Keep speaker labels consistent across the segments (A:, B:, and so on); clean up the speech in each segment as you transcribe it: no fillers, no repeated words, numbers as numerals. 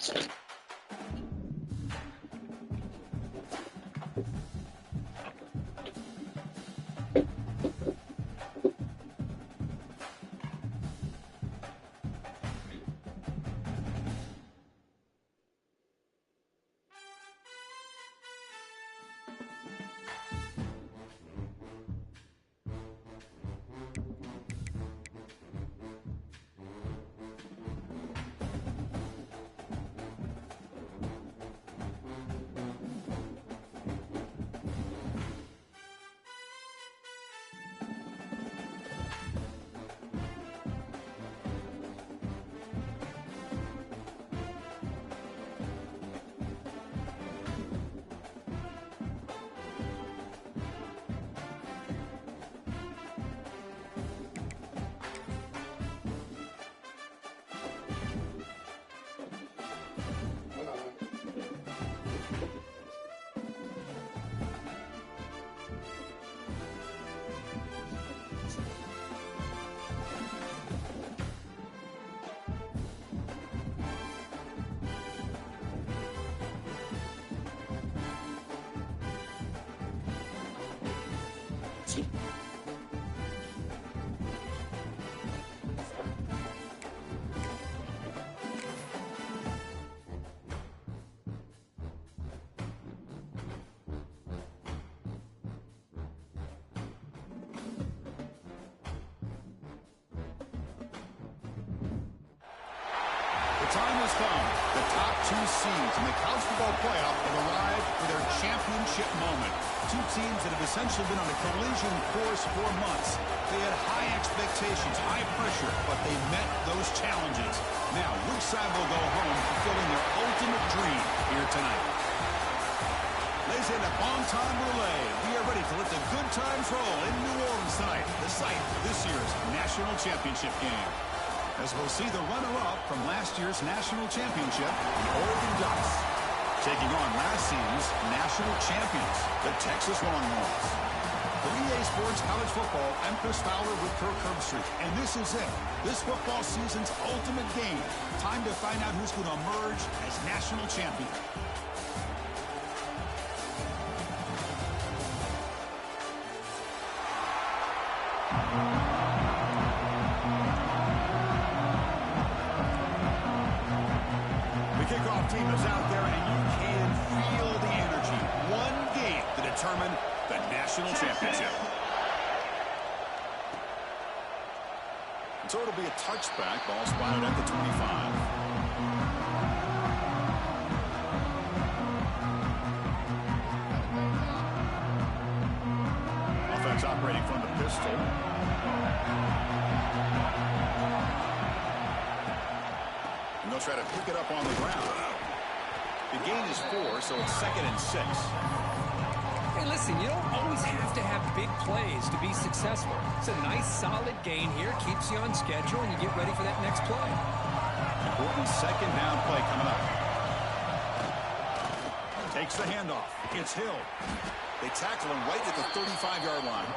A: The time has come. The top two seeds in the college football playoff have arrived for their championship moment. Two teams that have essentially been on a collision course for months. They had high expectations, high pressure, but they met those challenges. Now, which side will go home fulfilling their ultimate dream here tonight? Ladies and gentlemen, bon time relay. We are ready to let the good times roll in New Orleans tonight, the site of this year's national championship game. As we'll see the runner-up from last year's national championship, the Oregon Ducks, taking on last season's national champions, the Texas Longhorns. For EA Sports College Football, I'm Chris Fowler with Kirk Herbstreit, and this is it. This football season's ultimate game. Time to find out who's going to emerge as national champion. Kickoff team is out there, and you can feel the energy. One game to determine the national championship. So it'll be a touchback. Ball spotted at the 25. Offense operating from the pistol. And they'll try to pick it up on the ground. The gain is 4, so it's 2nd and 6.
B: Hey, listen, you don't always have to have big plays to be successful. It's a nice, solid gain here. Keeps you on schedule, and you get ready for that next play.
A: Important 2nd down play coming up. Takes the handoff. It's Hill. They tackle him right at the 35-yard line.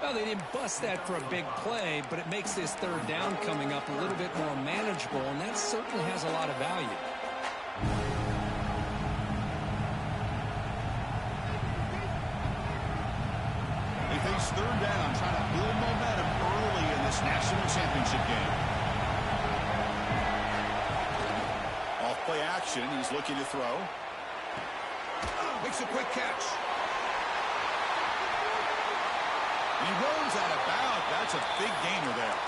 B: Well, they didn't bust that for a big play, but it makes this 3rd down coming up a little bit more manageable, and that certainly has a lot of value.
A: They face 3rd down, trying to build momentum early in this national championship game. Off play action, he's looking to throw. Makes a quick catch. He rolls out of bounds. That's a big gainer there.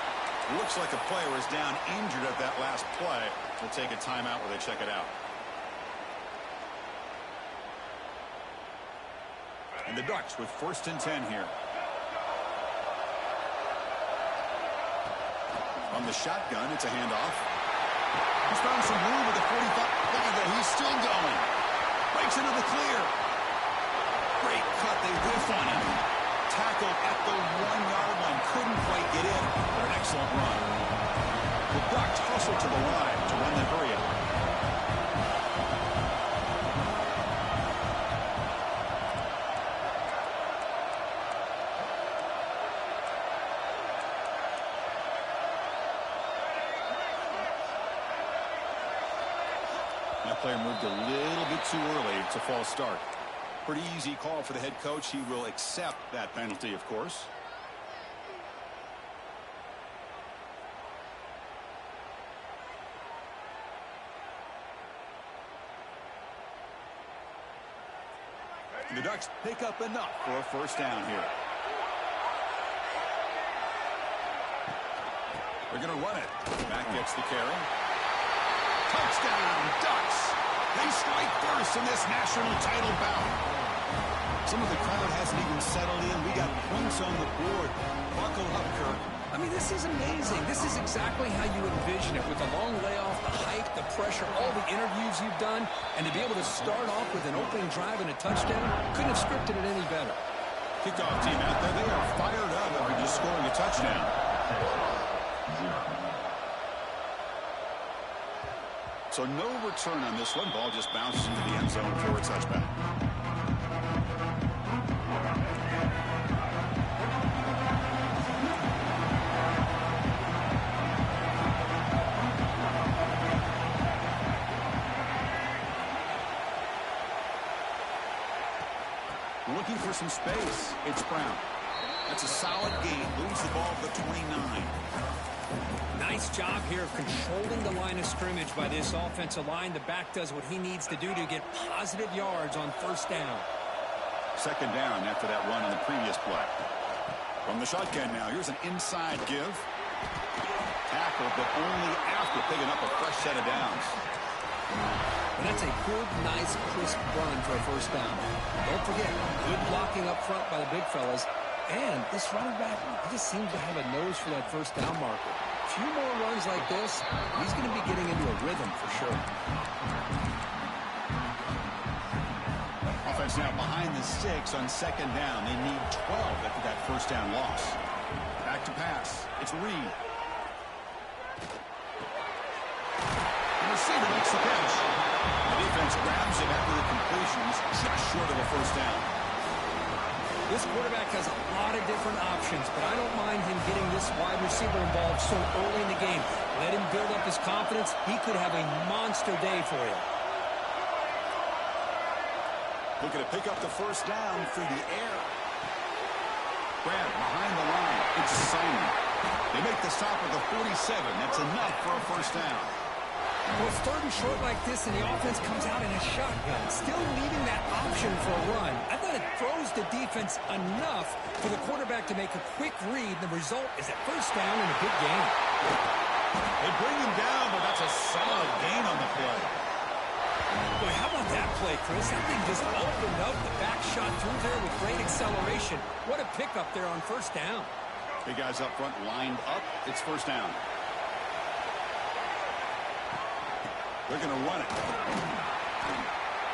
A: Looks like a player is down injured at that last play. We'll take a timeout where they check it out. And the Ducks with 1st and 10 here. On the shotgun, it's a handoff. He's found some room at the 45. Look at that. He's still going. Breaks into the clear. Great cut. They whiff on him. Tackled at the 1-yard line. Couldn't quite get in. But an excellent run. The Ducks hustle to the line to run the hurry up. player moved a little bit too early. It's a false start. Pretty easy call for the head coach. He will accept that penalty, of course. The Ducks pick up enough for a first down here. They're going to run it. Back gets the carry. Touchdown, Ducks! They strike first in this national title bout. Some of the crowd hasn't even settled in. We got points on the board. Buckle up, Kirk.
B: I mean, this is amazing. This is exactly how you envision it, with the long layoff, the hype, the pressure, all the interviews you've done, and to be able to start off with an opening drive and a touchdown, couldn't have scripted it any better.
A: Kickoff team out there, they are fired up after just scoring a touchdown. So no return on this one. Ball just bounces into the end zone for a touchback. Looking for some space. It's Brown. That's a solid gain. Moves the ball to the 29.
B: Nice job here of controlling the line of scrimmage by this offensive line. The back does what he needs to do to get positive yards on first down.
A: Second down after that run on the previous play. From the shotgun now, here's an inside give. Tackle, but only after picking up a fresh set of downs.
B: And that's a good, nice, crisp run for a first down. Don't forget, good blocking up front by the big fellas. And this running back, he just seems to have a nose for that first down marker. A few more runs like this, he's going to be getting into a rhythm for sure.
A: Offense now behind the 6 on second down. They need 12 after that first down loss. Back to pass. It's Reed. The receiver makes the catch. The defense grabs him after the completions, just short of a first down.
B: This quarterback has a lot of different options, but I don't mind him getting this wide receiver involved so early in the game. Let him build up his confidence. He could have a monster day for you.
A: Looking to pick up the first down through the air. Brad behind the line. It's Simon. They make the stop at the 47. That's enough for a first down.
B: Well, it's third and short like this, and the offense comes out in a shotgun, still leaving that option for a run. I thought it throws the defense enough for the quarterback to make a quick read. The result is a first down and a good gain.
A: They bring him down, but that's a solid gain on the play.
B: Boy, how about that play, Chris? That thing just opened up. The back shot through there with great acceleration. What a pickup there on first down.
A: Big guys up front lined up. It's first down. They're going to run it.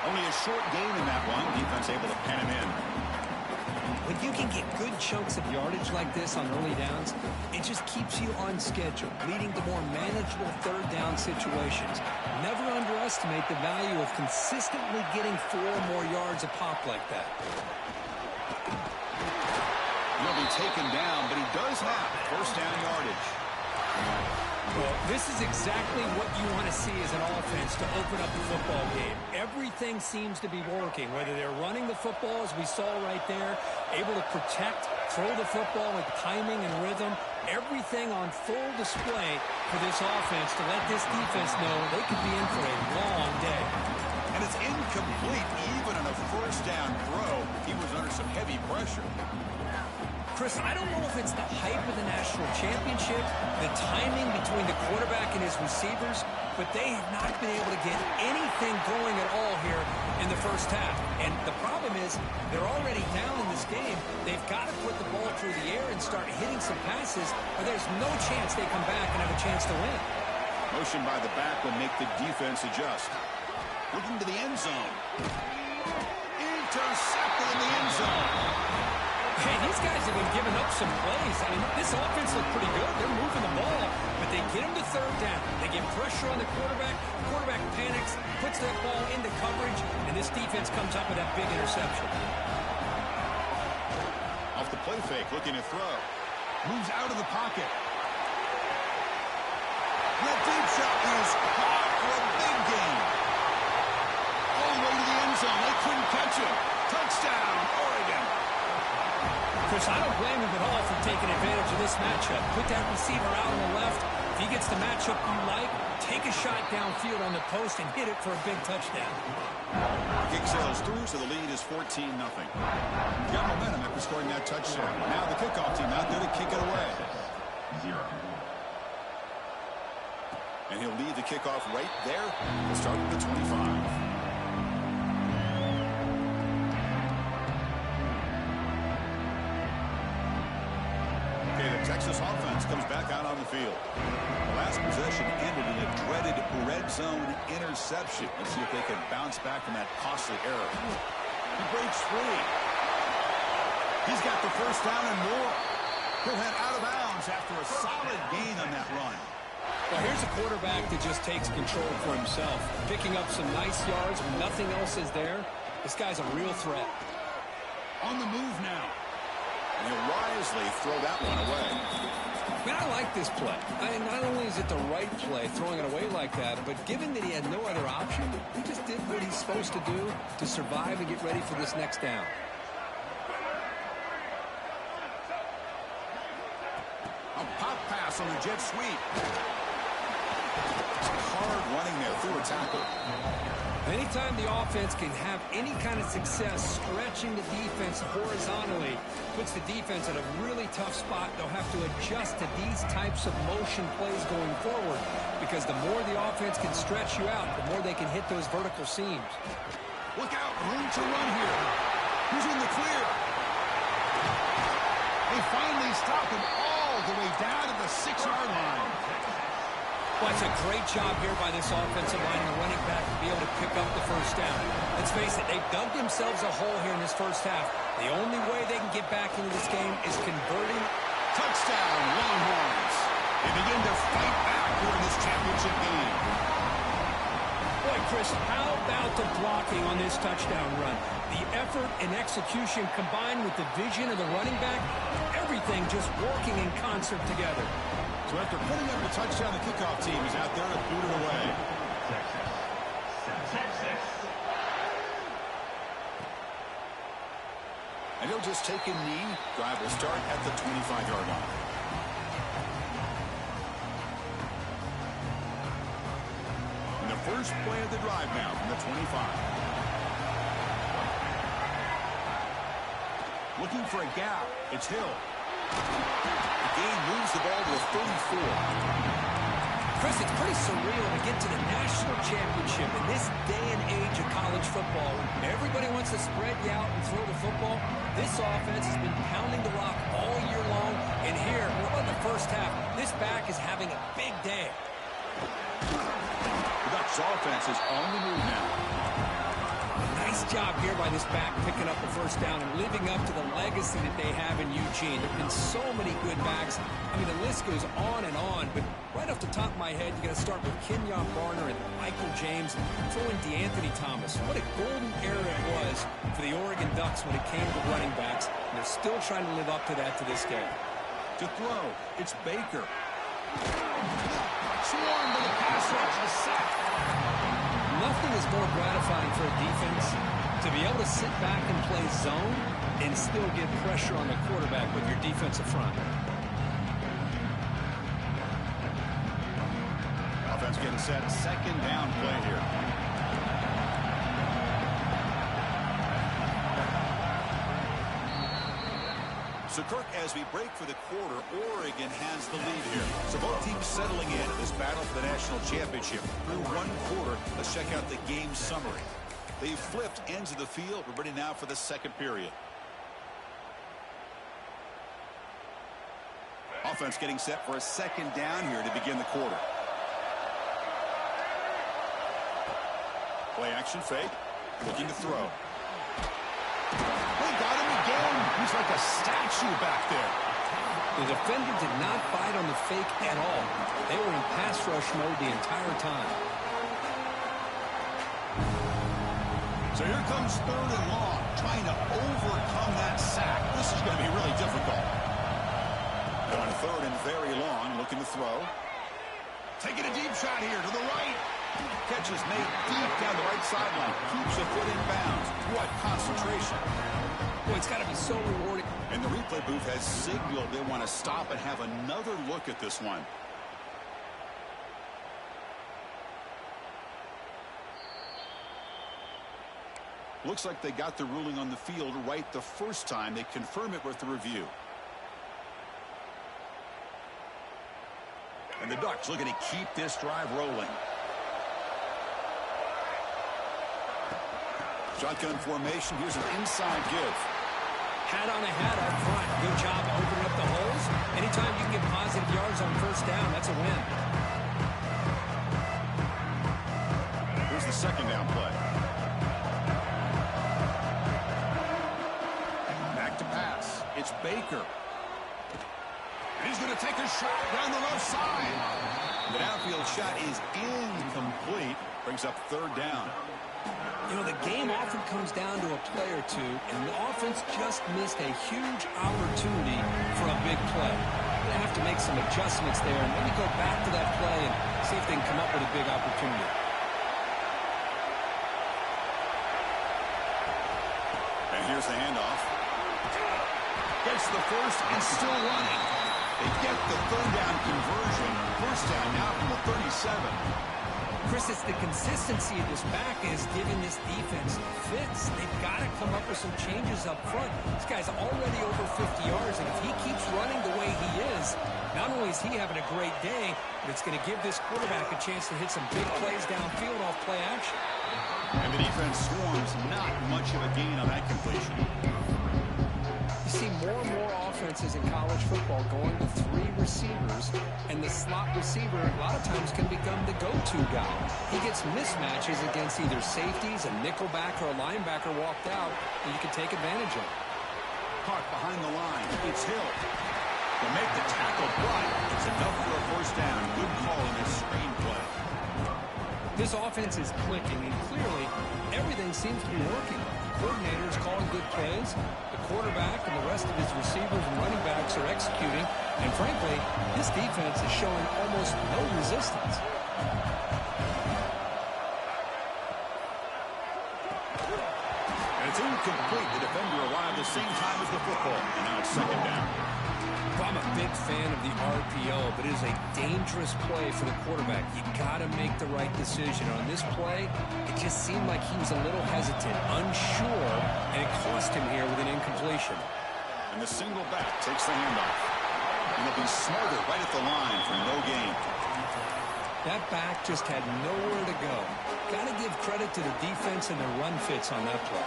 A: Only a short gain in that one. Defense able to pen him in.
B: When you can get good chunks of yardage like this on early downs, it just keeps you on schedule, leading to more manageable third down situations. Never underestimate the value of consistently getting 4 more yards a pop like that.
A: He'll be taken down, but he does have first down yardage.
B: Well, this is exactly what you want to see as an offense to open up the football game. Everything seems to be working, whether they're running the football, as we saw right there, able to protect, throw the football with timing and rhythm, everything on full display for this offense to let this defense know they could be in for a long day.
A: And it's incomplete even on a first down throw. He was under some heavy pressure.
B: Chris, I don't know if it's the hype of the national championship, the timing between the quarterback and his receivers, but they have not been able to get anything going at all here in the first half. And the problem is they're already down in this game. They've got to put the ball through the air and start hitting some passes, or there's no chance they come back and have a chance to win.
A: Motion by the back will make the defense adjust. Looking to the end zone. Intercepted in the end zone.
B: Hey, these guys have been giving up some plays. I mean, this offense looked pretty good. They're moving the ball, but they get him to third down. They get pressure on the quarterback. Quarterback panics, puts that ball into coverage, and this defense comes up with that big interception.
A: Off the play fake, looking to throw. Moves out of the pocket. The deep shot is caught for a big gain. the way to the end zone. They couldn't catch him. Touchdown, Oregon.
B: Chris, I don't blame him at all for taking advantage of this matchup. Put that receiver out on the left. If he gets the matchup you like, take a shot downfield on the post and hit it for a big touchdown.
A: Kick sails through, so the lead is 14-0. Got momentum after scoring that touchdown. Now the kickoff team out there to kick it away. 0. And he'll leave the kickoff right there. We'll start with the 25. Texas offense comes back out on the field. The last possession ended in a dreaded red zone interception. Let's see if they can bounce back from that costly error. He breaks free. He's got the first down and more. He'll head out of bounds after a solid gain on that run.
B: Well, here's a quarterback that just takes control for himself, picking up some nice yards when nothing else is there. This guy's a real threat.
A: On the move now. And he'll wisely throw that one away.
B: Man, I like this play. Not only is it the right play, throwing it away like that, but given that he had no other option, he just did what he's supposed to do to survive and get ready for this next down.
A: A pop pass on the jet sweep. It's hard running there through a tackle.
B: Anytime the offense can have any kind of success stretching the defense horizontally, puts the defense in a really tough spot. They'll have to adjust to these types of motion plays going forward, because the more the offense can stretch you out, the more they can hit those vertical seams.
A: Look out, room to run here. Who's in the clear? They finally stop him all the way down to the 6-yard line.
B: Well, it's a great job here by this offensive line and the running back to be able to pick up the first down. Let's face it, they've dug themselves a hole here in this first half. The only way they can get back into this game is converting.
A: Touchdown, Longhorns. They begin to fight back here in this championship game.
B: Boy, Chris, how about the blocking on this touchdown run? The effort and execution combined with the vision of the running back, everything just working in concert together.
A: So after putting up a touchdown, the kickoff team is out there to boot it away. And he'll just take a knee. Drive will start at the 25-yard line. And the first play of the drive now from the 25. Looking for a gap. It's Hill. The game moves the ball to a 34.
B: Chris, it's pretty surreal to get to the national championship in this day and age of college football. Everybody wants to spread you out and throw the football. This offense has been pounding the rock all year long. And here, in the first half, this back is having a big day.
A: The Ducks offense is on the move now.
B: Nice job here by this back picking up the first down and living up to the legacy that they have in Eugene. There have been so many good backs. I mean, the list goes on and on, but right off the top of my head, you got to start with Kenyon Barner and Michael James, throw in DeAnthony Thomas. What a golden era it was for the Oregon Ducks when it came to running backs, and they're still trying to live up to that to this day.
A: To throw, it's Baker. Swarmed by the pass rush, a sack.
B: Nothing is more gratifying for a defense to be able to sit back and play zone and still get pressure on the quarterback with your defensive front.
A: Offense getting set. Second down play here. So, Kirk, as we break for the quarter, Oregon has the lead here. So both teams settling in this battle for the national championship. Through one quarter, let's check out the game summary. They've flipped ends of the field. We're ready now for the second period. Offense getting set for a second down here to begin the quarter. Play action fake. Looking to throw. They got him again. He's like a statue back there.
B: The defender did not bite on the fake at all. They were in pass rush mode the entire time.
A: So here comes third and long, trying to overcome that sack. This is going to be really difficult. Going third and very long, looking to throw. Taking a deep shot here to the right. Catch is made deep down the right sideline. Keeps a foot in bounds. What concentration.
B: Boy, it's got to be so rewarding.
A: And the replay booth has signaled they want to stop and have another look at this one. Looks like they got the ruling on the field right the first time. They confirm it with the review. And the Ducks looking to keep this drive rolling. Shotgun formation. Here's an inside give.
B: Hat on a hat up front. Good job opening up the holes. Anytime you can get positive yards on first down, that's a win.
A: Here's the second down play. Back to pass. It's Baker. And he's going to take a shot down the left side. The downfield shot is incomplete. Brings up third down.
B: You know, the game often comes down to a play or two, and the offense just missed a huge opportunity for a big play. They're going to have to make some adjustments there and maybe go back to that play and see if they can come up with a big opportunity.
A: And here's the handoff. Gets the first and still running. They get the third down conversion. First down now from the 37.
B: Chris, it's the consistency of this back is giving this defense fits. They've got to come up with some changes up front. This guy's already over 50 yards, and if he keeps running the way he is, not only is he having a great day, but it's going to give this quarterback a chance to hit some big plays downfield off play action.
A: And the defense swarms, not much of a gain on that completion.
B: You see more and more offenses in college football going to 3 receivers, and the slot receiver a lot of times can become the go-to guy. He gets mismatches against either safeties, a nickelback, or a linebacker walked out, and you can take advantage of it.
A: Caught behind the line. It's Hill. To make the tackle, but it's enough for a first down. Good call in this screenplay.
B: This offense is clicking, and clearly everything seems to be working. The coordinator is calling good plays. The quarterback and the rest of his receivers and running backs are executing. And frankly, this defense is showing almost no resistance.
A: And it's incomplete. The defender arrived the same time as the football. And now it's second down.
B: I'm a big fan of the RPO, but it is a dangerous play for the quarterback. You got to make the right decision. On this play, it just seemed like he was a little hesitant, unsure, and it cost him here with an incompletion.
A: And the single back takes the handoff. And they'll be smarter right at the line for no gain.
B: That back just had nowhere to go. Got to give credit to the defense and their run fits on that play.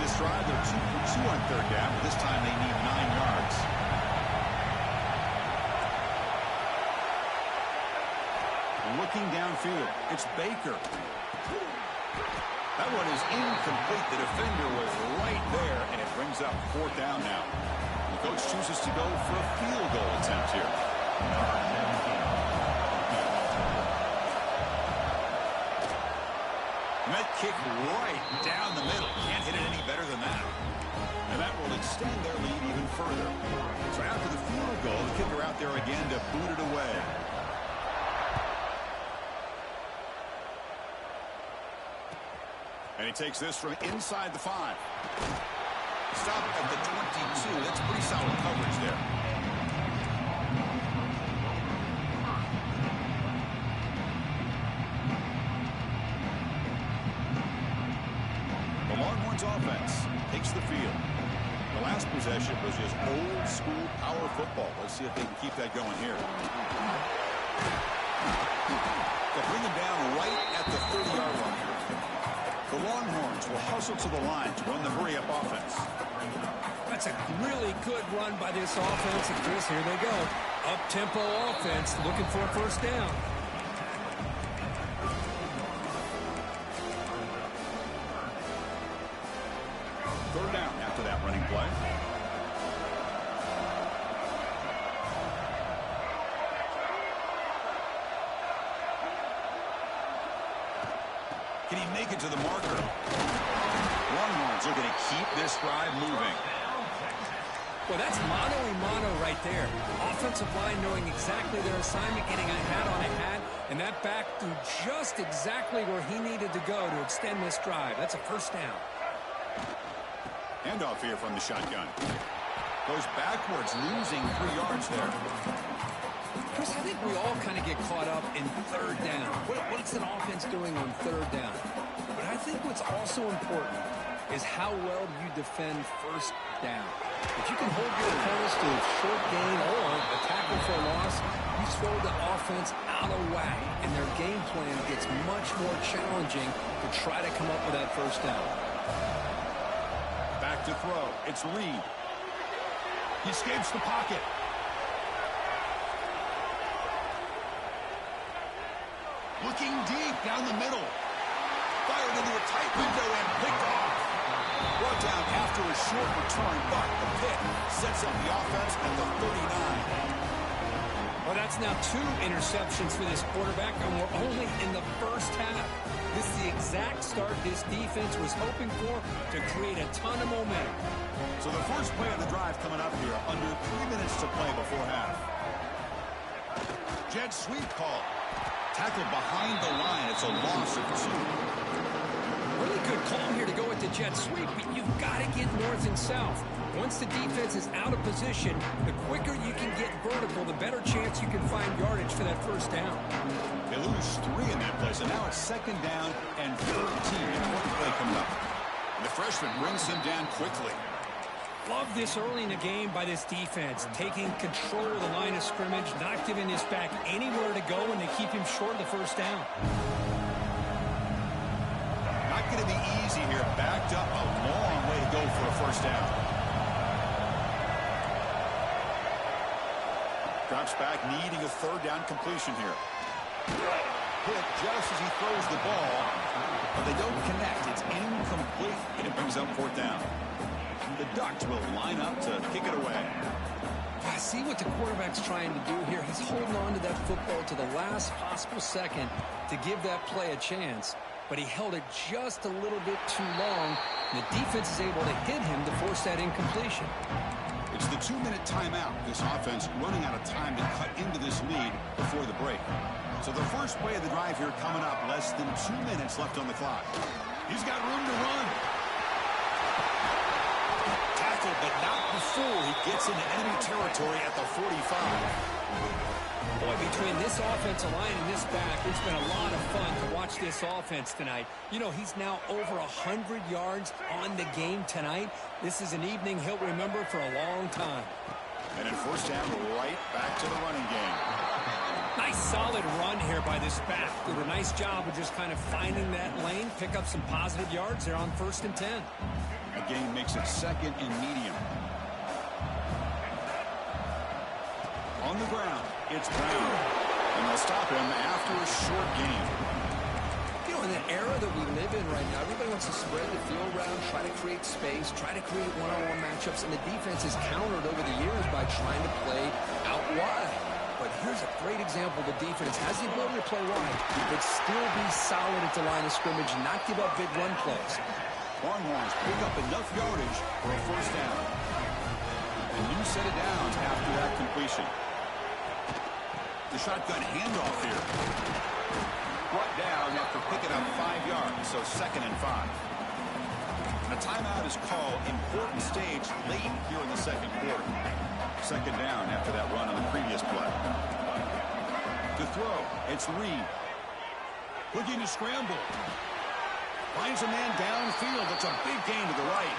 A: This drive, they're 2 for 2 on third down. This time they need 9 yards. Looking downfield, it's Baker. That one is incomplete. The defender was right there, and it brings up fourth down now. The coach chooses to go for a field goal attempt here. And that kick right down the middle. Can't hit it any better than that. And that will extend their lead even further. So after the field goal, the kicker out there again to boot it away. And he takes this from inside the 5. Stop at the 22. That's pretty solid coverage there. The Longhorns offense takes the field. The last possession was just old school power football. Let's see if they can keep that going here. They'll bring them down right at the 30-yard line. The Longhorns will hustle to the line to run the hurry-up offense.
B: That's a really good run by this offense. And Chris, here they go. Up-tempo offense looking for a first down.
A: Third down after that running play. Can he make it to the marker? Longhorns looking to keep this drive moving.
B: Well, that's mano-a-mano right there. Offensive line knowing exactly their assignment, getting a hat on a hat, and that back threw just exactly where he needed to go to extend this drive. That's a first down.
A: Handoff here from the shotgun. Goes backwards, losing 3 yards there.
B: Chris, I think we all kind of get caught up in third down. What's an offense doing on third down? But I think what's also important is how well you defend first down. If you can hold your opponents to a short gain or a tackle for a loss, you throw the offense out of whack, and their game plan gets much more challenging to try to come up with that first down.
A: Back to throw. It's Reed. He escapes the pocket. Looking deep down the middle. Fired into a tight window and picked off. Brought down after a short return, but the pick sets up the offense at the 39.
B: Well, that's now 2 interceptions for this quarterback, and we're only in the first half. This is the exact start this defense was hoping for to create a ton of momentum.
A: So the first play of the drive coming up here, under 3 minutes to play before half. Jet sweep call. Tackle behind the line. It's a loss of 2.
B: Really good call here to go with the jet sweep, but you've got to get north and south. Once the defense is out of position, the quicker you can get vertical, the better chance you can find yardage for that first down.
A: They lose 3 in that place, and now it's 2nd down and 13. Important play coming up. And the freshman brings him down quickly.
B: Love this early in the game by this defense, taking control of the line of scrimmage, not giving this back anywhere to go, and they keep him short of the first down.
A: Not going to be easy here. Backed up a long way to go for a first down. Drops back, needing a 3rd down completion here. Hit just as he throws the ball, but they don't connect. It's incomplete, and it brings up 4th down. The Ducks will line up to kick it away.
B: I see what the quarterback's trying to do here. He's holding on to that football to the last possible second to give that play a chance, but he held it just a little bit too long. The defense is able to hit him to force that incompletion.
A: It's the 2-minute timeout. This offense running out of time to cut into this lead before the break. So the first play of the drive here coming up, less than 2 minutes left on the clock. He's got room to run. Tackled, but not before he gets into enemy territory at the 45.
B: Boy, between this offensive line and this back, it's been a lot of fun to watch this offense tonight. You know, he's now over 100 yards on the game tonight. This is an evening he'll remember for a long time.
A: And in first down, right back to the running game.
B: Nice solid run here by this back. Did a nice job of just kind of finding that lane, pick up some positive yards there on 1st and 10.
A: The game makes it 2nd and medium. On the ground, it's Brown. And they'll stop him after a short game.
B: You know, in the era that we live in right now, everybody wants to spread the field around, try to create space, try to create one-on-one matchups, and the defense has countered over the years by trying to play out wide. But here's a great example. The defense has the ability to play wide, but still be solid at the line of scrimmage, not give up big run plays.
A: Longhorns pick up enough yardage for a first down. A new set of downs after that completion. The shotgun handoff here. Brought down after picking up 5 yards, so 2nd and 5. A timeout is called. Important stage late here in the 2nd quarter. 2nd down after that run on the previous play. To throw, it's Reed. Looking to scramble. Finds a man downfield. That's a big gain to the right.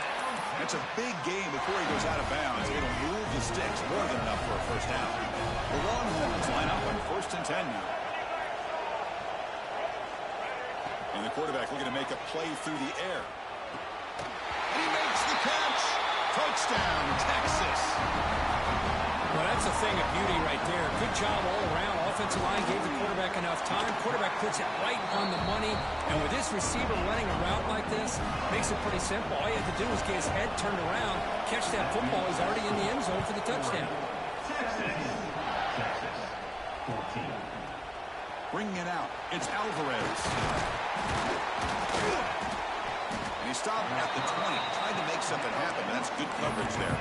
A: That's a big gain before he goes out of bounds. It'll move the sticks more than enough for a first down. The Longhorns line up on 1st and 10 now. And the quarterback looking to make a play through the air. He makes the catch. Touchdown, Texas.
B: Well, that's a thing of beauty right there. Good job all around. Offensive line gave the quarterback enough time. Quarterback puts it right on the money. And with this receiver running a route like this, makes it pretty simple. All you have to do is get his head turned around, catch that football. He's already in the end zone for the touchdown.
A: Bringing it out, it's Alvarez. And he stopped at the 20, trying to make something happen, but that's good coverage there.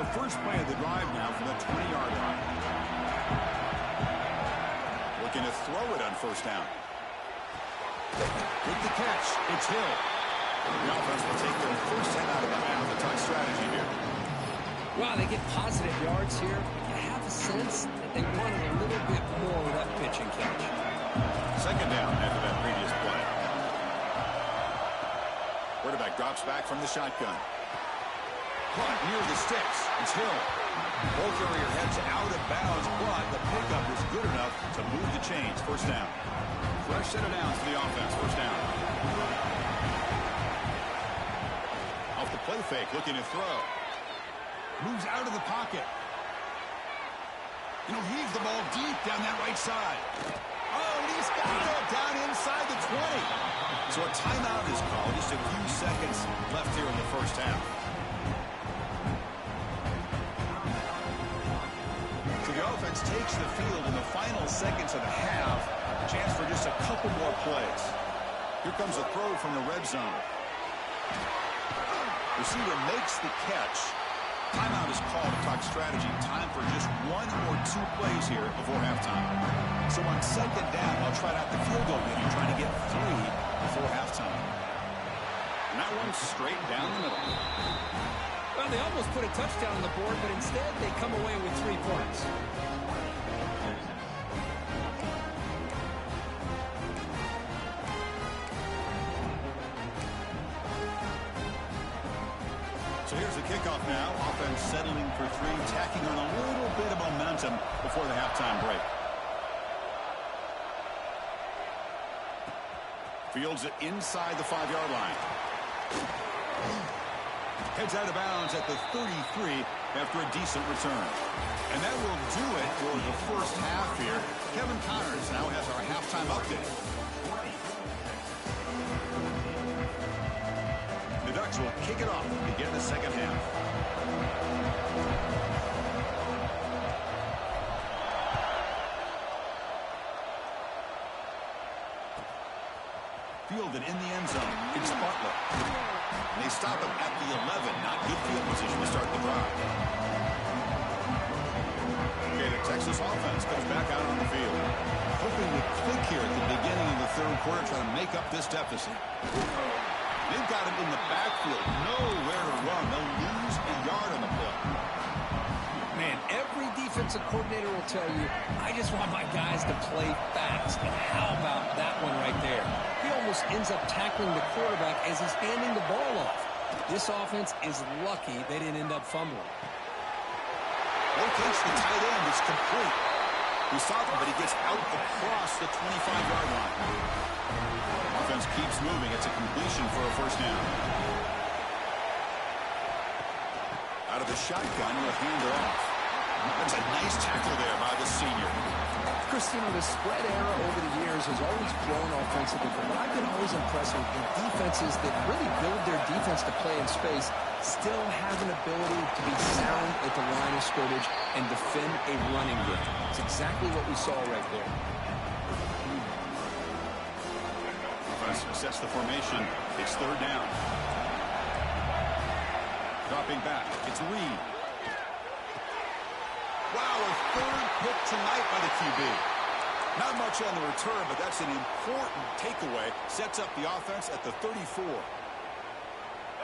A: So first play of the drive now from the 20-yard line. Looking to throw it on first down. With the catch, it's Hill. The offense will take their first 10 out of the half. A tight strategy here.
B: Wow, they get positive yards here. You have a sense that they wanted a little bit more with that pitch and catch.
A: Second down after that previous play. Quarterback drops back from the shotgun. Caught near the sticks. It's Hill. Ball carrier heads out of bounds, but the pickup is good enough to move the chains. First down. Fresh set of downs for the offense. First down. Off the play fake, looking to throw. Moves out of the pocket. And he'll heave the ball deep down that right side. Oh, and he's got it down inside the 20. So a timeout is called. Just a few seconds left here in the first half. So the offense takes the field in the final seconds of the half. A chance for just a couple more plays. Here comes a throw from the red zone. Receiver makes the catch. Timeout is called to talk strategy. Time for just one or two plays here before halftime. So on second down, I'll try out the field goal unit, trying to get 3 before halftime. And that one's straight down the middle.
B: Well, they almost put a touchdown on the board, but instead they come away with 3 points.
A: So here's the kickoff now. Offense settling for 3, tacking on a little bit of momentum before the halftime break. Fields it inside the 5-yard line. Heads out of bounds at the 33 after a decent return. And that will do it for the first half here. Kevin Connors now has our halftime update. The Ducks will kick it off to begin the second half. Fielded in the end zone. It's Butler. And they stop him at the 11. Not good field position to start the drive. Okay, the Texas offense comes back out on the field. Hoping to click here at the beginning of the third quarter, trying to make up this deficit. They've got him in the backfield. Nowhere to run. They'll lose a yard on the play.
B: Man, every defensive coordinator will tell you, I just want my guys to play fast. And how about that one right there? He almost ends up tackling the quarterback as he's handing the ball off. This offense is lucky they didn't end up fumbling.
A: Locates the tight end. It's complete. We saw him, but he gets out across the 25-yard line. Offense keeps moving. It's a completion for a first down. Out of the shotgun, he'll hand it off. That's a nice tackle there by the senior.
B: Chris, you know, the spread era over the years has always grown offensively, but what I've been always impressed with defenses that really build their defense to play in space still have an ability to be sound at the line of scrimmage and defend a running game. It's exactly what we saw right there.
A: Offense sets the formation. It's third down. Dropping back. It's Reed. Wow, a third pick tonight by the QB. Not much on the return, but that's an important takeaway. Sets up the offense at the 34.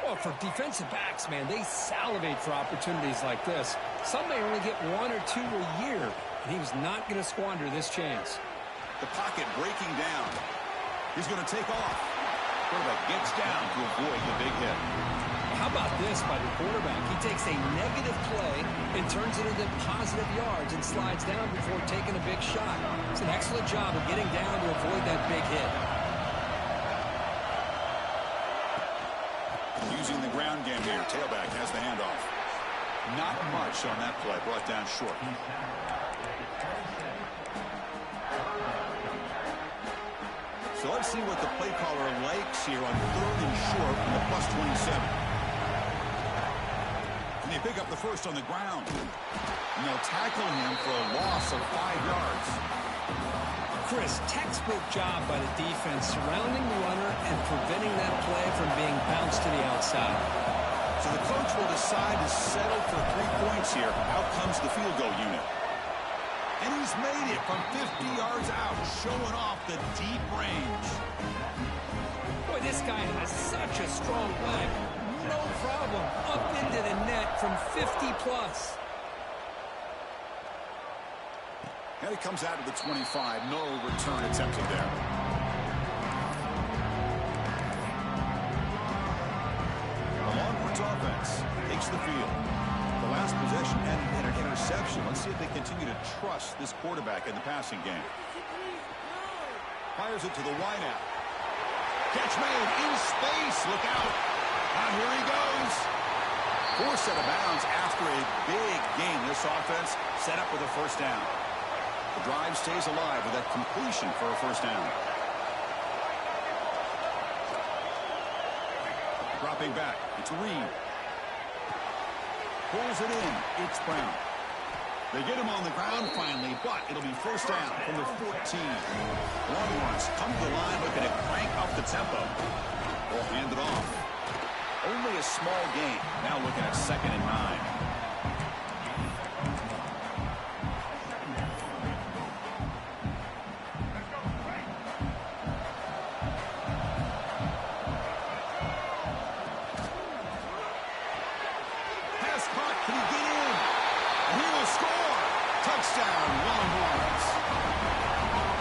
B: Well, for defensive backs, man, they salivate for opportunities like this. Some may only get 1 or 2 a year, and he was not going to squander this chance.
A: The pocket breaking down. He's going to take off. Quarterback gets down to avoid the big hit.
B: How about this by the quarterback? He takes a negative play and turns it into positive yards and slides down before taking a big shot. It's an excellent job of getting down to avoid that big hit.
A: Using the ground game here. Tailback has the handoff. Not much on that play. Brought down short. So let's see what the play caller likes here on third and short from the +27. And they pick up the first on the ground. And they'll tackle him for a loss of 5 yards.
B: Chris, textbook job by the defense surrounding the runner and preventing that play from being bounced to the outside.
A: So the coach will decide to settle for 3 points here. Out comes the field goal unit. And he's made it from 50 yards out, showing off the deep range.
B: Boy, this guy has such a strong leg. No problem. Up into the net from 50 plus.
A: And he comes out of the 25. No return attempted there. The Longhorns offense takes the field. The last possession ended in an interception. Let's see if they continue to trust this quarterback in the passing game. Fires it to the wideout. Catch made in space. Look out. And here he goes. Forced out of bounds after a big game. This offense set up with a first down. The drive stays alive with that completion for a first down. Dropping back. It's Reed. Pulls it in. It's Brown. They get him on the ground finally, but it'll be first down from the 14. Longhorns come to the line looking to crank up the tempo. Will hand it off. Only a small gain. Now looking at 2nd and 9.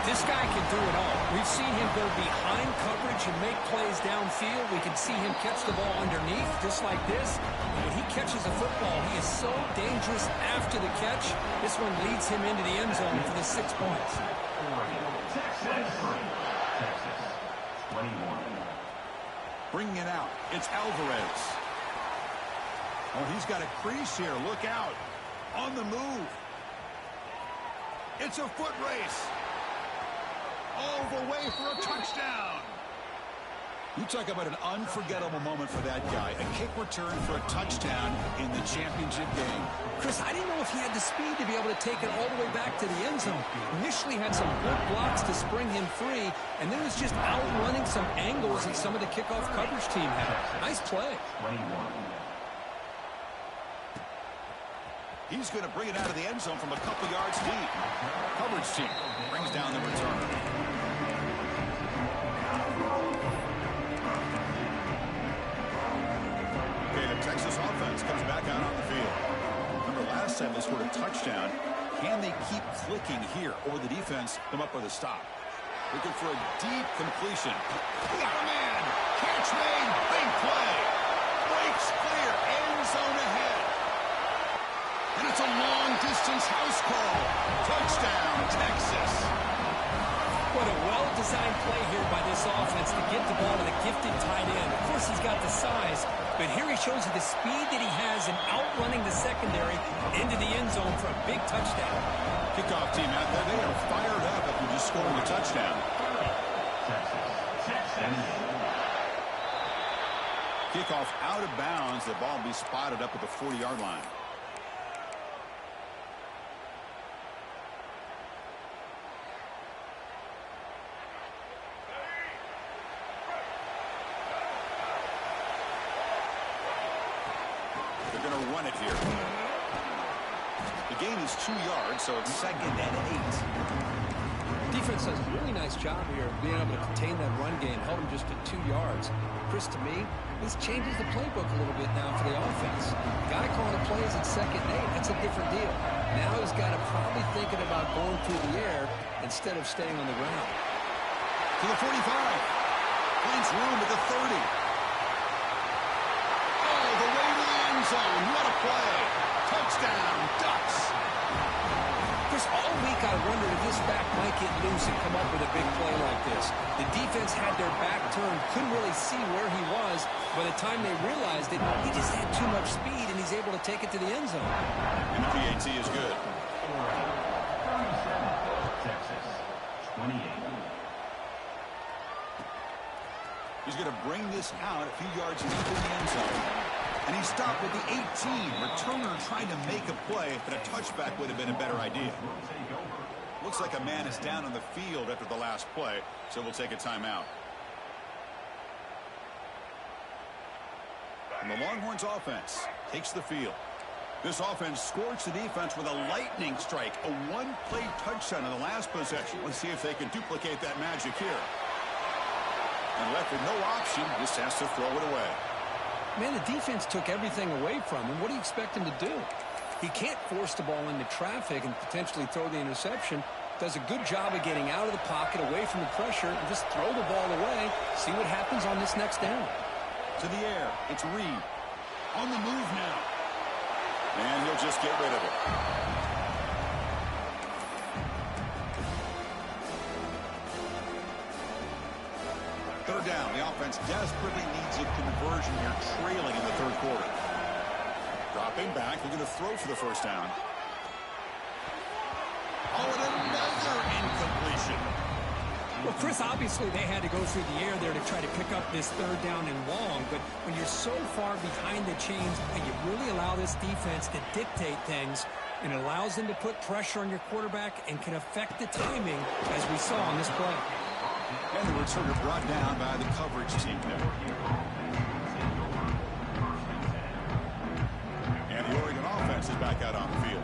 B: This guy can do it all. We've seen him go behind coverage and make plays downfield. We can see him catch the ball underneath, just like this. When he catches a football, he is so dangerous after the catch. This one leads him into the end zone for the 6 points.
C: Texas 21.
A: Bringing it out. It's Alvarez. Oh, he's got a crease here. Look out. On the move. It's a foot race. All the way for a touchdown. You talk about an unforgettable moment for that guy. A kick return for a touchdown in the championship game.
B: Chris, I didn't know if he had the speed to be able to take it all the way back to the end zone. Initially had some good blocks to spring him free, and then was just outrunning some angles that some of the kickoff coverage team had. Nice play.
C: 21.
A: He's going to bring it out of the end zone from a couple yards deep. Coverage team brings down the return. Okay, the Texas offense comes back out on the field. Remember last time they scored a touchdown. Can they keep clicking here, or will the defense come up with a stop? Looking for a deep completion. He got a man. Catch made. Big play. Breaks clear. End zone ahead. And it's a long-distance house call. Touchdown, Texas.
B: What a well-designed play here by this offense to get the ball to the gifted tight end. Of course, he's got the size, but here he shows you the speed that he has in outrunning the secondary into the end zone for a big touchdown.
A: Kickoff team out there, they are fired up after just scoring a touchdown.
C: Texas.
A: Kickoff out of bounds. The ball will be spotted up at the 40-yard line. They're going to run it here. The gain is 2 yards, so it's 2nd and 8.
B: Defense does a really nice job here of being able to contain that run game, held him just at 2 yards. Chris, to me, this changes the playbook a little bit now for the offense. The guy calling plays at 2nd and 8, that's a different deal. Now he's got to probably thinking about going through the air instead of staying on the ground.
A: To the 45. Finds room at the 30. Oh, the way to the end zone. What a play. Touchdown, Ducks.
B: Chris, all week I wondered if this back might get loose and come up with a big play like this. The defense had their back turned, couldn't really see where he was. By the time they realized it, he just had too much speed, and he's able to take it to the end zone.
A: And the PAT is good.
C: Texas 28.
A: He's going to bring this out a few yards deep in the end zone. And he stopped at the 18. Returner trying to make a play, but a touchback would have been a better idea. Looks like a man is down on the field after the last play, so we'll take a timeout. And the Longhorns offense takes the field. This offense scorched the defense with a lightning strike, a one-play touchdown in the last possession. Let's see if they can duplicate that magic here. And left with no option, just has to throw it away.
B: Man, the defense took everything away from him. What do you expect him to do? He can't force the ball into traffic and potentially throw the interception. Does a good job of getting out of the pocket, away from the pressure, and just throw the ball away. See what happens on this next down.
A: To the air, it's Reed. On the move now. And he'll just get rid of it. Third down. The offense desperately needs a conversion here, trailing in the third quarter. Dropping back, they're going to throw for the first down. Oh, and another incompletion.
B: Well, Chris, obviously they had to go through the air there to try to pick up this third down and long, but when you're so far behind the chains, you really allow this defense to dictate things, and it allows them to put pressure on your quarterback and can affect the timing, as we saw on this play.
A: And the returner brought down by the coverage team there. And the Oregon offense is back out on the field.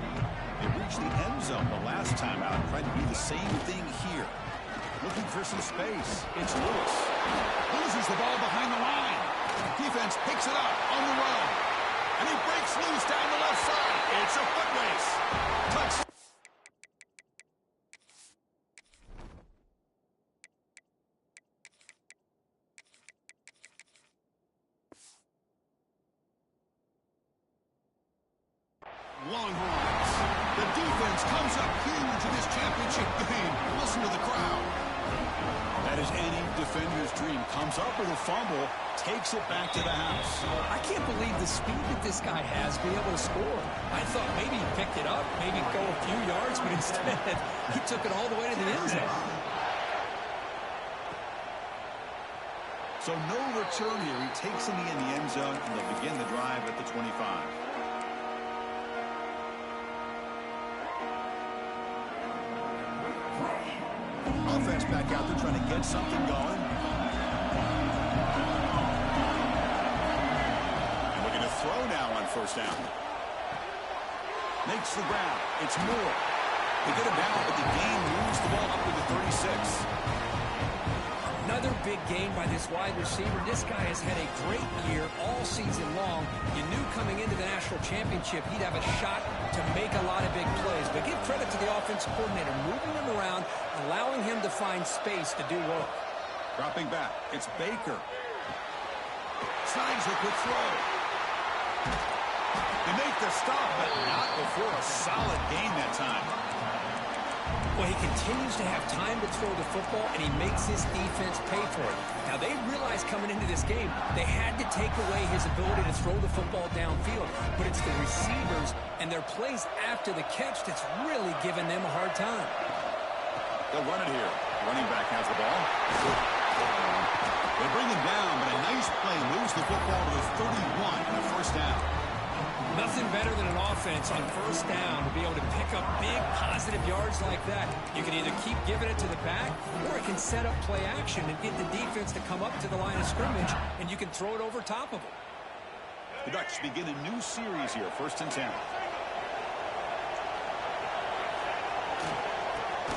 A: They reached the end zone the last time out, tried to do the same thing here. Looking for some space. It's Lewis. Loses the ball behind the line. Defense picks it up on the run. And he breaks loose down the left side. It's a foot race. Touchdown. Longhorns. The defense comes up huge in this championship game. Listen to the crowd. That is any defender's dream. Comes up with a fumble, takes it back to the house.
B: I can't believe the speed that this guy has to be able to score. I thought maybe he picked it up, maybe go a few yards, but instead he took it all the way to the end zone.
A: So no return here. He takes it in the end zone, and they'll begin the drive at the 25. Offense back out there trying to get something going. And looking to throw now on first down. Makes the ground. It's Moore. They get him down, but the game moves the ball up to the 36.
B: Another big gain by this wide receiver. This guy has had a great year all season long. You knew coming into the national championship he'd have a shot to make a lot of big plays. But give credit to the offensive coordinator, moving him around, allowing him to find space to do work.
A: Dropping back, it's Baker. Signs a quick throw. They make the stop, but not before a solid gain that time.
B: Well, he continues to have time to throw the football, and he makes his defense pay for it. Now, they realized coming into this game they had to take away his ability to throw the football downfield, but it's the receivers and their plays after the catch that's really giving them a hard time.
A: They'll run it here. Running back has the ball. They bring him down, but a nice play moves the football to the 31 and a first down.
B: Nothing better than an offense on first down to be able to pick up big positive yards like that. You can either keep giving it to the back, or it can set up play action and get the defense to come up to the line of scrimmage, and you can throw it over top of them.
A: The Ducks begin a new series here, 1st and 10.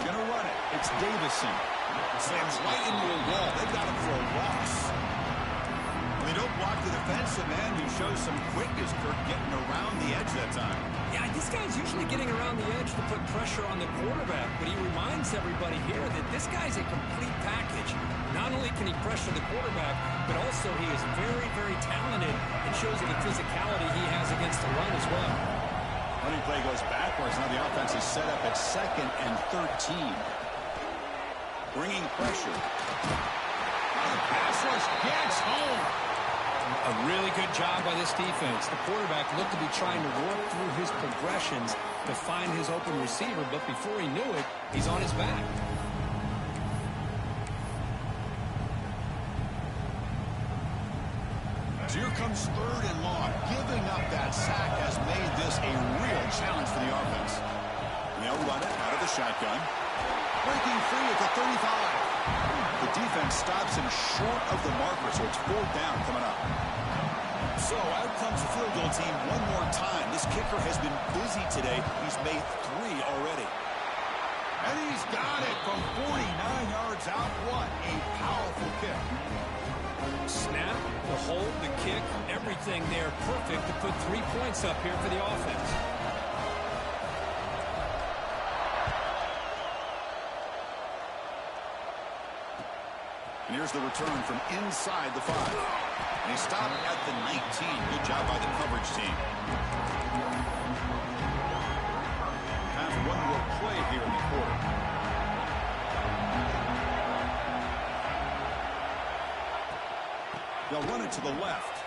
A: Gonna run it. It's Davison. Slams right into a wall. They've got him for a loss. They don't block the defensive man who shows some quickness, Kirk, getting around the edge that time.
B: Yeah, this guy's usually getting around the edge to put pressure on the quarterback, but he reminds everybody here that this guy's a complete package. Not only can he pressure the quarterback, but also he is very, very talented and shows you the physicality he has against the run as well.
A: Running play goes backwards. Now the offense is set up at 2nd and 13. Bringing pressure. The pass rush gets home.
B: A really good job by this defense. The quarterback looked to be trying to work through his progressions to find his open receiver, but before he knew it, he's on his back.
A: So here comes 3rd and long. Giving up that sack has made this a real challenge for the offense. They'll run it out of the shotgun. Breaking free at the 35. The defense stops him short of the marker, so it's 4th down coming up. So out comes the field goal team one more time. This kicker has been busy today. He's made 3 already. And he's got it from 49 yards out. What a powerful kick.
B: Snap, the hold, the kick, everything there perfect to put 3 points up here for the offense.
A: And here's the return from inside the 5. And he stopped at the 19. Good job by the coverage team. Time for one more play here in the quarter. They'll run it to the left.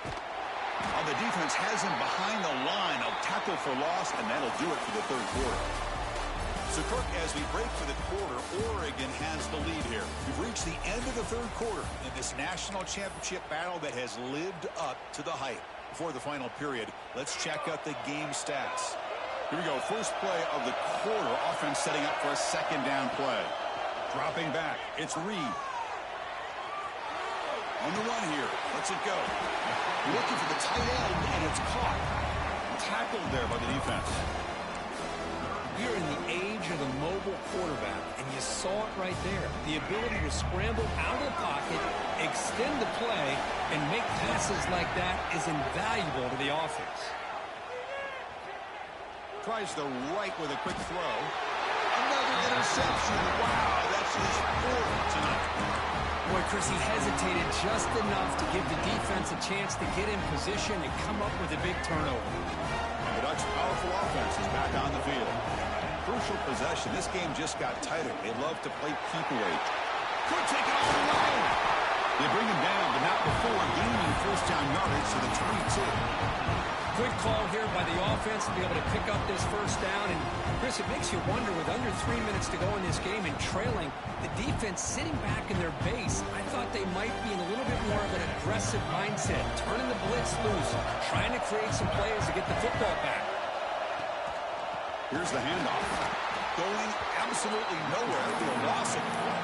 A: Oh, the defense has him behind the line. A tackle for loss, and that'll do it for the third quarter. So, Kirk, as we break for the quarter, Oregon has the lead here. We've reached the end of the third quarter in this national championship battle that has lived up to the hype. Before the final period, let's check out the game stats. Here we go. First play of the quarter. Offense setting up for a second down play. Dropping back. It's Reed. On the run here. Lets it go. Looking for the tight end, and it's caught. Tackled there by the defense.
B: We're in the age of the mobile quarterback, and you saw it right there. The ability to scramble out of the pocket, extend the play, and make passes like that is invaluable to the offense.
A: Tries the right with a quick throw. Another interception. Wow, that's his 4th tonight.
B: Boy, Chris, he hesitated just enough to give the defense a chance to get in position and come up with a big turnover.
A: And the Ducks' powerful offense is back on the field. Crucial possession. This game just got tighter. They love to play keep away. Could take it all the way. They bring him down, but not before gaining first down yardage to the 22.
B: Good call here by the offense to be able to pick up this first down. And, Chris, it makes you wonder, with under 3 minutes to go in this game and trailing, the defense sitting back in their base, I thought they might be in a little bit more of an aggressive mindset, turning the blitz loose, trying to create some plays to get the football back.
A: Here's the handoff. Going absolutely nowhere for a loss of play.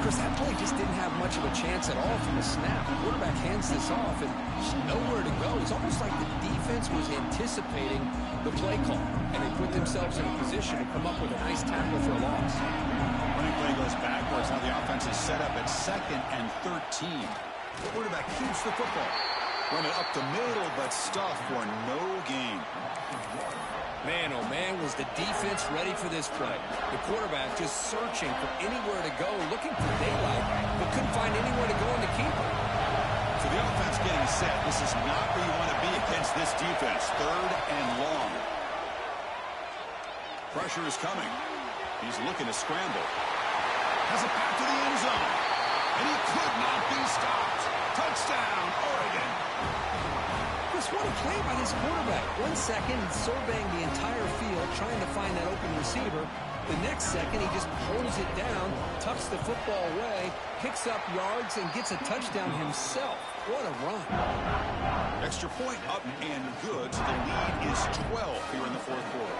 B: Chris, that play just didn't have much of a chance at all from the snap. The quarterback hands this off, and there's nowhere to go. It's almost like the defense was anticipating the play call, and they put themselves in a position to come up with a nice tackle for a loss.
A: Running play goes backwards. Now the offense is set up at 2nd and 13. The quarterback keeps the football. Run it up the middle, but stuffed for no gain.
B: Man, oh man, was the defense ready for this play. The quarterback just searching for anywhere to go, looking for daylight, but couldn't find anywhere to go in the keeper.
A: So the offense getting set. This is not where you want to be against this defense. 3rd and long. Pressure is coming. He's looking to scramble. Has it back to the end zone. And he could not be stopped. Touchdown, Oregon.
B: What a play by this quarterback. 1 second, he's surveying the entire field, trying to find that open receiver. The next second, he just pulls it down, tucks the football away, picks up yards, and gets a touchdown himself. What a run.
A: Extra point up and good. So the lead is 12 here in the 4th quarter.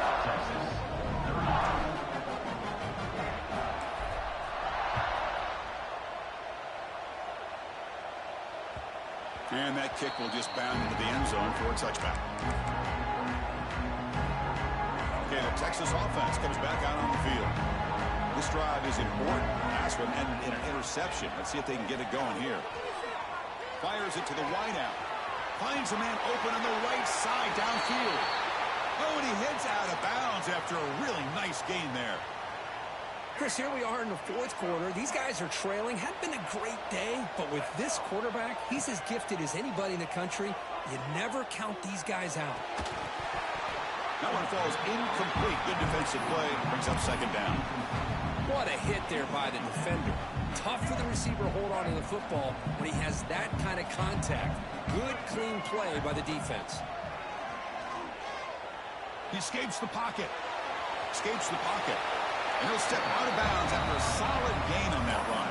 A: And that kick will just bound into the end zone for a touchback. Okay, the Texas offense comes back out on the field. This drive is important. Last one ended in an interception. Let's see if they can get it going here. Fires it to the wideout. Finds a man open on the right side downfield. Oh, and he heads out of bounds after a really nice gain there.
B: Chris, here we are in the 4th quarter. These guys are trailing. Had been a great day, but with this quarterback, he's as gifted as anybody in the country. You never count these guys out.
A: That one falls incomplete. Good defensive play. Brings up 2nd down.
B: What a hit there by the defender. Tough for the receiver to hold on to the football when he has that kind of contact. Good, clean play by the defense.
A: He escapes the pocket. Escapes the pocket. And he'll step out of bounds after a solid gain on that run.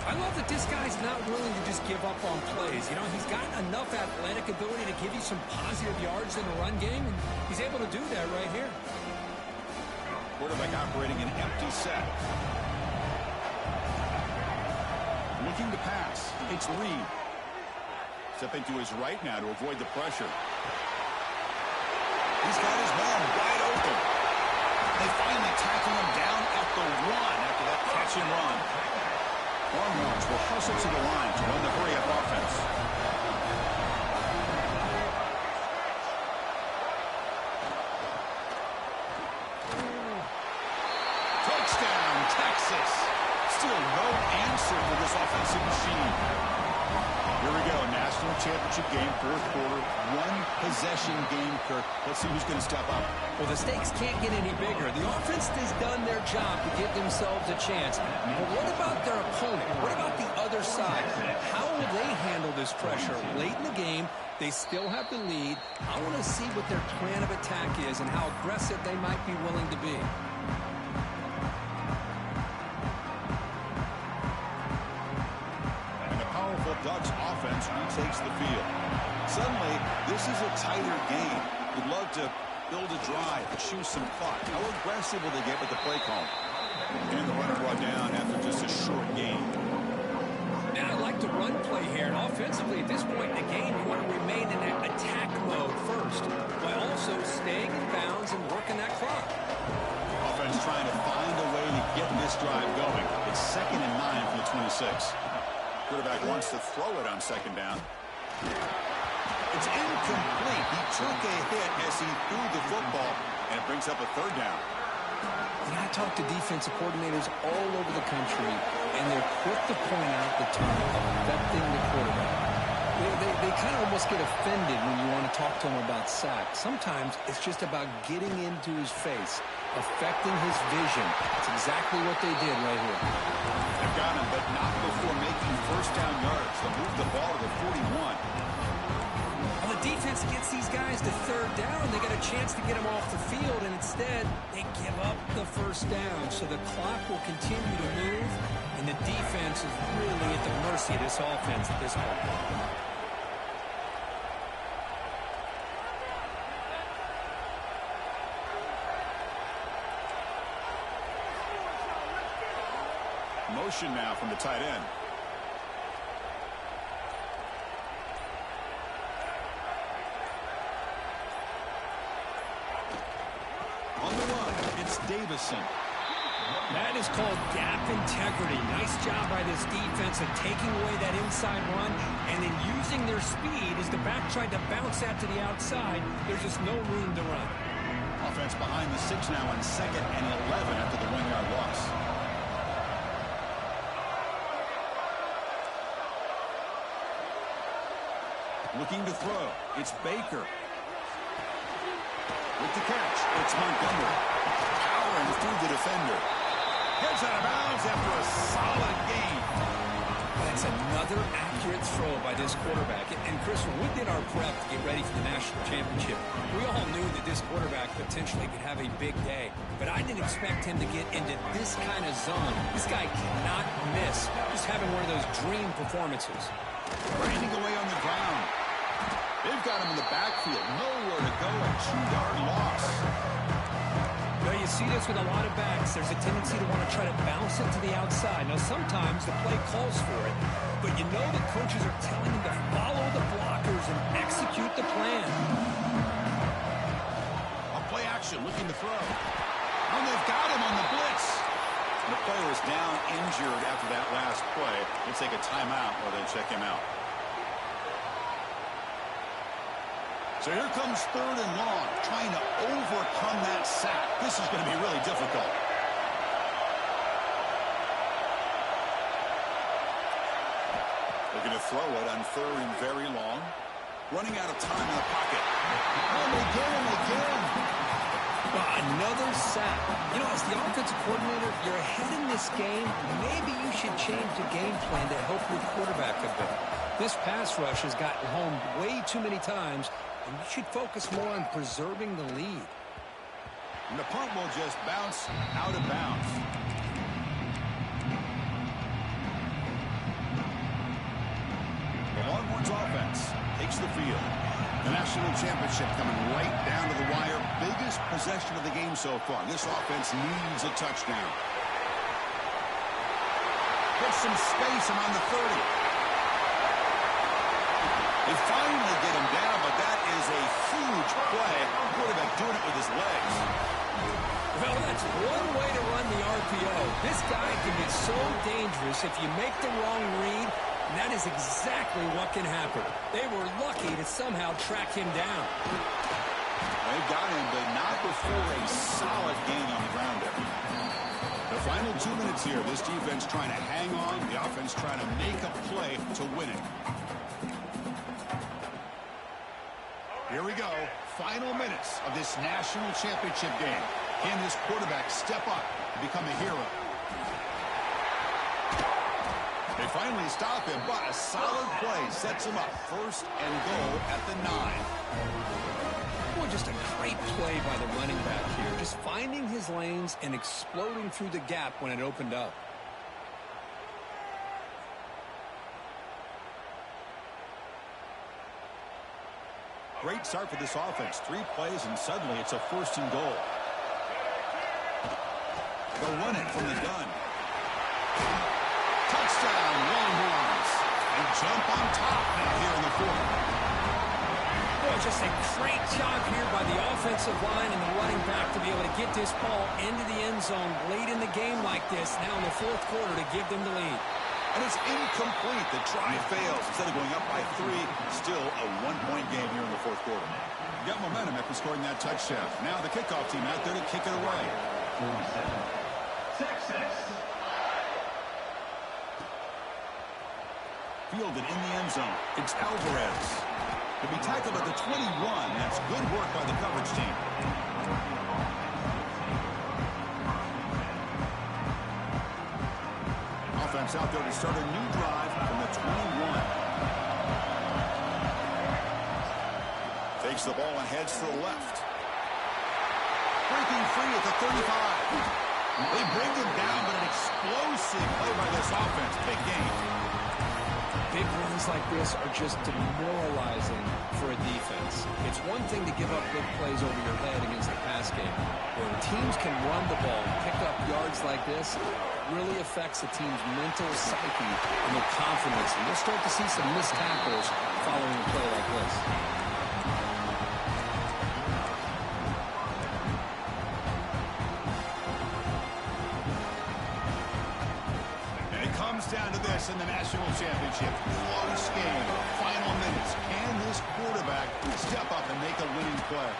B: I love that this guy's not willing to just give up on plays. You know, he's got enough athletic ability to give you some positive yards in the run game, and he's able to do that right here.
A: Quarterback operating an empty set. Looking to pass. It's Reed. Stepping to his right now to avoid the pressure. He's got his man wide open. They finally tackle him down at the 1 after that catch and run. Longhorns will hustle to the line to run the hurry-up offense. Touchdown, Texas. Still no answer for this offensive machine. Here we go, national championship game, fourth quarter, one-possession game, Kirk. Let's see who's going to step up.
B: Well, the stakes can't get any bigger. The offense has done their job to give themselves a chance. But what about their opponent? What about the other side? How will they handle this pressure? Late in the game, they still have the lead. I want to see what their plan of attack is and how aggressive they might be willing to be.
A: Ducks offense retakes the field. Suddenly, this is a tighter game. We'd love to build a drive, choose some clock. How aggressive will they get with the play call? And the runner brought down after just a short game.
B: Now, I like the run play here. And offensively, at this point in the game, you want to remain in that attack mode first, while also staying in bounds and working that clock.
A: Offense trying to find a way to get this drive going. It's 2nd and 9 from the 26. Quarterback wants to throw it on 2nd down. It's incomplete. He took a hit as he threw the football, and it brings up a 3rd down.
B: And I talk to defensive coordinators all over the country, and they're quick to point out the term affecting the quarterback. They kind of almost get offended when you want to talk to them about sacks. Sometimes it's just about getting into his face, affecting his vision. That's exactly what they did right here.
A: They've got him, but not before making 1st down yards. They'll move the ball to the 41.
B: Well, the defense gets these guys to 3rd down. They got a chance to get them off the field, and instead they give up the 1st down. So the clock will continue to move, and the defense is really at the mercy of this offense at this point.
A: Motion now from the tight end. On the run, it's Davison.
B: That is called gap integrity. Nice job by this defense of taking away that inside run and then using their speed as the back tried to bounce that to the outside. There's just no room to run.
A: Offense behind the 6 now on 2nd and 11 after the 1-yard loss. Looking to throw. It's Baker. With the catch, it's Montgomery. Powering through the defender. Gets out of bounds after a solid gain.
B: That's another accurate throw by this quarterback. And Chris, when we did our prep to get ready for the national championship, we all knew that this quarterback potentially could have a big day. But I didn't expect him to get into this kind of zone. This guy cannot miss. Just having one of those dream performances.
A: Grinding away on the ground. They've got him in the backfield. Nowhere to go. A 2-yard loss.
B: Well, you see this with a lot of backs. There's a tendency to want to try to bounce it to the outside. Now, sometimes the play calls for it, but you know the coaches are telling them to follow the blockers and execute the plan.
A: On play action, looking to throw. And they've got him on the blitz. And the player is down injured after that last play. They'll take a timeout while they check him out. So here comes 3rd and long, trying to overcome that sack. This is going to be really difficult. Looking to throw it on 3rd and very long. Running out of time in the pocket. And they get him again.
B: Well, another sack. You know, as the offensive coordinator, you're ahead in this game. Maybe you should change the game plan to help your quarterback a bit. This pass rush has gotten home way too many times, and you should focus more on preserving the lead.
A: And the punt will just bounce out of bounds. The Longhorns offense takes the field. The national championship coming right down to the wire. Biggest possession of the game so far. This offense needs a touchdown. Gets some space around the 30. They finally get him down, but that is a huge play. Quarterback doing it with his legs.
B: Well, that's one way to run the RPO. This guy can be so dangerous if you make the wrong read, and that is exactly what can happen. They were lucky to somehow track him down.
A: They got him, but not before a solid gain on the ground there. The final 2 minutes here. This defense trying to hang on. The offense trying to make a play to win it. Here we go. Final minutes of this national championship game. Can this quarterback step up and become a hero? They finally stop him, but a solid play sets him up. First and goal at the 9.
B: Well, just a great play by the running back here. Just finding his lanes and exploding through the gap when it opened up.
A: Great start for this offense. 3 plays, and suddenly it's a first and goal. They'll run it from the gun. Touchdown, Longhorns. And jump on top now here in the 4th.
B: Well, just a great job here by the offensive line and the running back to be able to get this ball into the end zone late in the game like this, now in the 4th quarter, to give them the lead.
A: And it's incomplete. The try fails. Instead of going up by 3, still a 1-point game here in the 4th quarter. Got momentum after scoring that touchdown. Now the kickoff team out there to kick it away.
C: 47. Texas.
A: Fielded in the end zone. It's Alvarez. To be tackled at the 21. That's good work by the coverage team. Offense out there to start a new drive from the 21. Takes the ball and heads to the left. Breaking free at the 35. They bring him down, but an explosive play by this offense. Big game.
B: Big runs like this are just demoralizing for a defense. It's one thing to give up big plays over your head against the pass game. When teams can run the ball and pick up yards like this, it really affects a team's mental psyche and their confidence. And you'll start to see some missed tackles following a play like this.
A: Down to this in the national championship. Close game. Final minutes. Can this quarterback step up and make a winning play?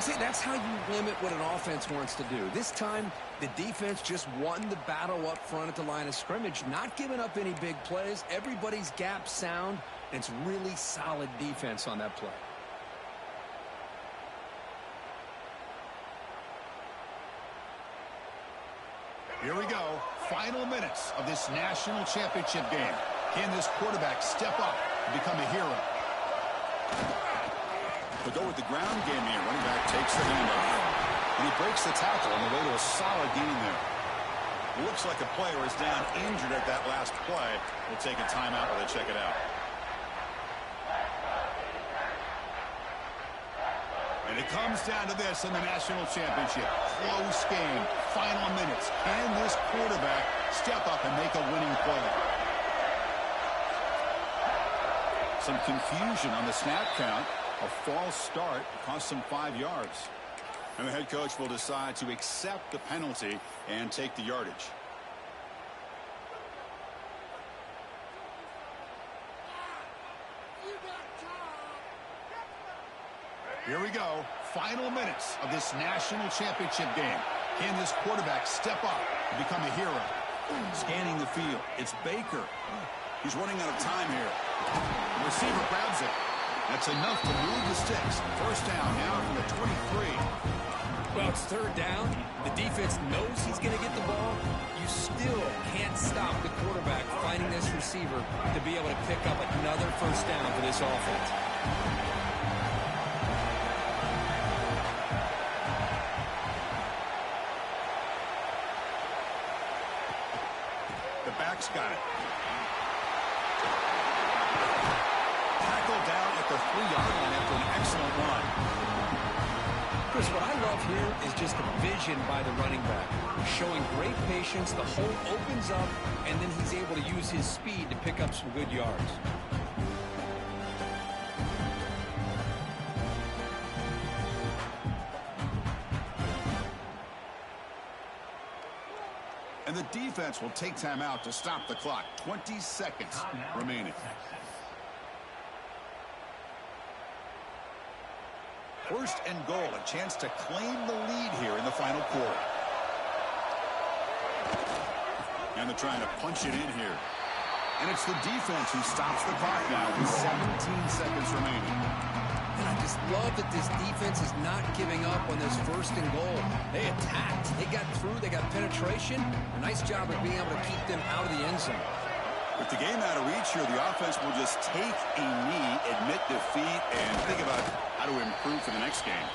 B: See, that's how you limit what an offense wants to do. This time, the defense just won the battle up front at the line of scrimmage, not giving up any big plays. Everybody's gap sound, and it's really solid defense on that play.
A: Here we go. Final minutes of this national championship game. Can this quarterback step up and become a hero? To go with the ground game here. Running back takes the handoff. And he breaks the tackle on the way to a solid gain there. Looks like a player is down injured at that last play. We'll take a timeout while they check it out. And it comes down to this in the national championship. Close game. Final minutes. Can this quarterback step up and make a winning play? Some confusion on the snap count. A false start cost them 5 yards. And the head coach will decide to accept the penalty and take the yardage. Here we go. Final minutes of this national championship game. Can this quarterback step up and become a hero? Scanning the field. It's Baker. He's running out of time here. The receiver grabs it. That's enough to move the sticks. First down now from the 23.
B: Well, it's 3rd down. The defense knows he's going to get the ball. You still can't stop the quarterback finding this receiver to be able to pick up another first down for this offense.
A: Back's got it. Tackled down at the 3-yard line after an excellent run.
B: Chris, what I love here is just the vision by the running back. Showing great patience, the hole opens up, and then he's able to use his speed to pick up some good yards.
A: And the defense will take time out to stop the clock. 20 seconds remaining. First and goal, a chance to claim the lead here in the final quarter. And they're trying to punch it in here. And it's the defense who stops the clock now with 17 seconds remaining.
B: And I just love that this defense is not giving up on this first and goal. They attacked. They got through. They got penetration. A nice job of being able to keep them out of the end zone.
A: With the game out of reach here, the offense will just take a knee, admit defeat, and think about how to improve for the next game.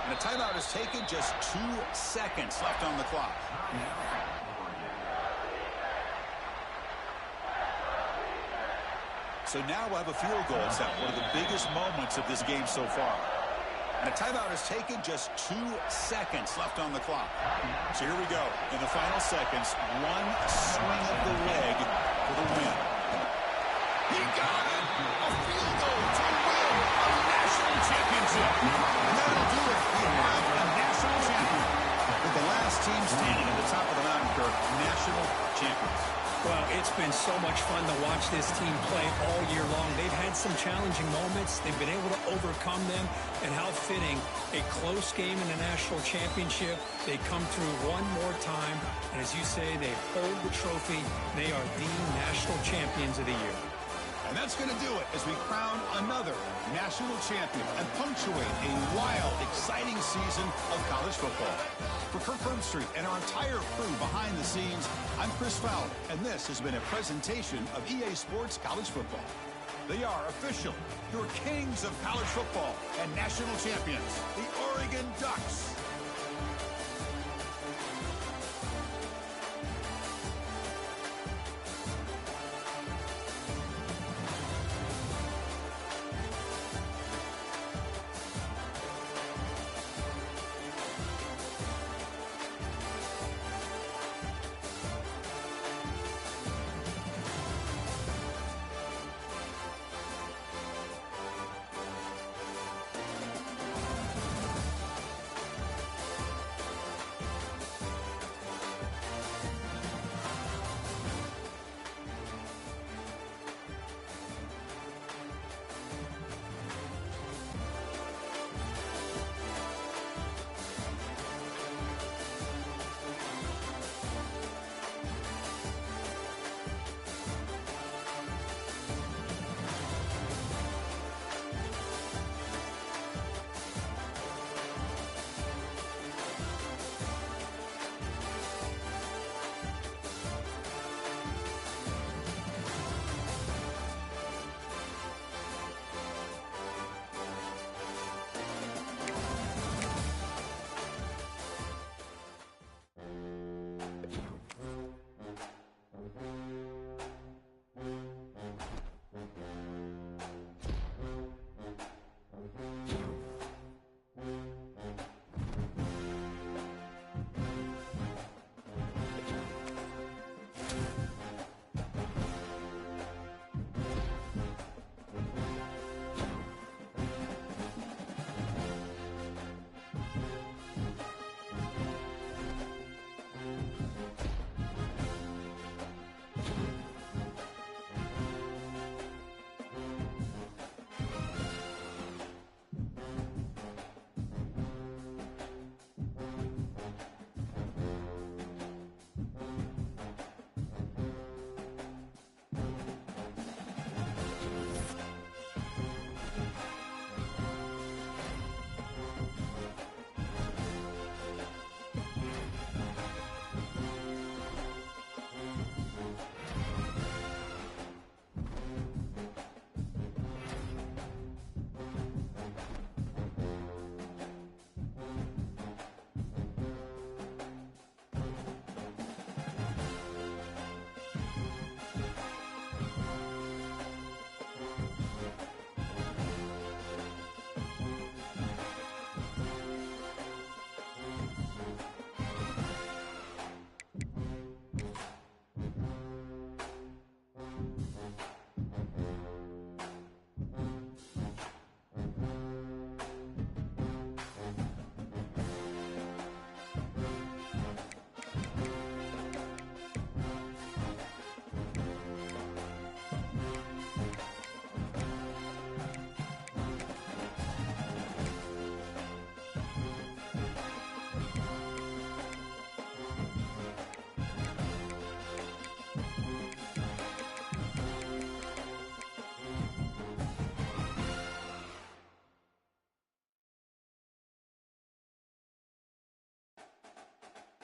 A: And a timeout is taken, just 2 seconds left on the clock. So now we'll have a field goal attempt, one of the biggest moments of this game so far. And a timeout is taken, just 2 seconds left on the clock. So here we go. In the final seconds, one swing of the leg for the win. He got it! A field goal to win a national championship. And that'll do it. We have a national champion. With the last team standing at the top of the mountain, Kirk, national champions.
B: Well, it's been so much fun to watch this team play all year long. They've had some challenging moments. They've been able to overcome them. And how fitting, a close game in the national championship. They come through one more time. And as you say, they hold the trophy. They are the national champions of the year.
A: And that's going to do it as we crown another national champion and punctuate a wild, exciting season of college football. For Kirk Herbstreit and our entire crew behind the scenes, I'm Chris Fowler, and this has been a presentation of EA Sports College Football. They are official, your kings of college football and national champions, the Oregon Ducks.